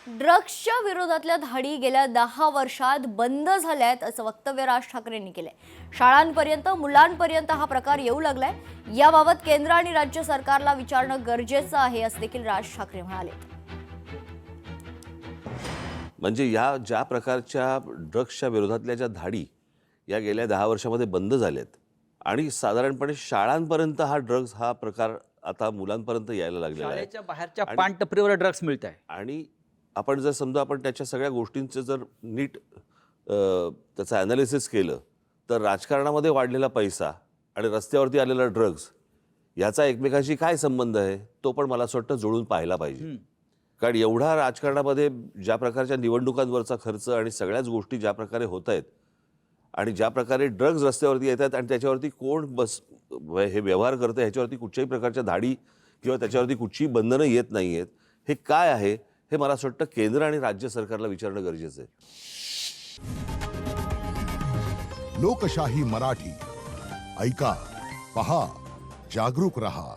ड्रग्सच्या विरोधातल्या धाडी गेल्या 10 वर्षात बंद झाल्यात असं वक्तव्य राज ठाकरेंनी केलंय. शाळांपर्यंत मुलांपर्यंत हा प्रकार येऊ लागलाय. याबाबत केंद्र आणि राज्य सरकारला विचारणं गरजेचं आहे असं देखील राज ठाकरे म्हणाले. म्हणजे या ज्या प्रकारच्या ड्रग्सच्या विरोधातल्या ज्या धाडी या गेल्या 10 वर्षामध्ये बंद झाल्यात आणि साधारणपणे शाळांपर्यंत हा ड्रग्स हा प्रकार आता मुलांपर्यंत यायला लागलेला आहे. शाळेच्या बाहेरच्या पानटपरीवर ड्रग्स मिळत आहे. आणि आपण जर समजा आपण त्याच्या सगळ्या गोष्टींचं जर नीट त्याचं ॲनालिसिस केलं तर राजकारणामध्ये वाढलेला पैसा आणि रस्त्यावरती आलेला ड्रग्स याचा एकमेकांशी काय संबंध आहे तो पण मला असं वाटतं जुळून पाहायला पाहिजे. कारण एवढा राजकारणामध्ये ज्या प्रकारच्या निवडणुकांवरचा खर्च आणि सगळ्याच गोष्टी ज्या प्रकारे होत आहेत आणि ज्या प्रकारे ड्रग्ज रस्त्यावरती येतात आणि त्याच्यावरती कोण हे व्यवहार करतं ह्याच्यावरती कुठच्याही प्रकारच्या धाडी किंवा त्याच्यावरती कुठचीही बंधनं येत नाही आहेत, हे काय आहे हे मला असं वाटतं केंद्र आणि राज्य सरकारला विचारणं गरजेचं आहे. लोकशाही मराठी ऐका, पहा, जागरूक रहा.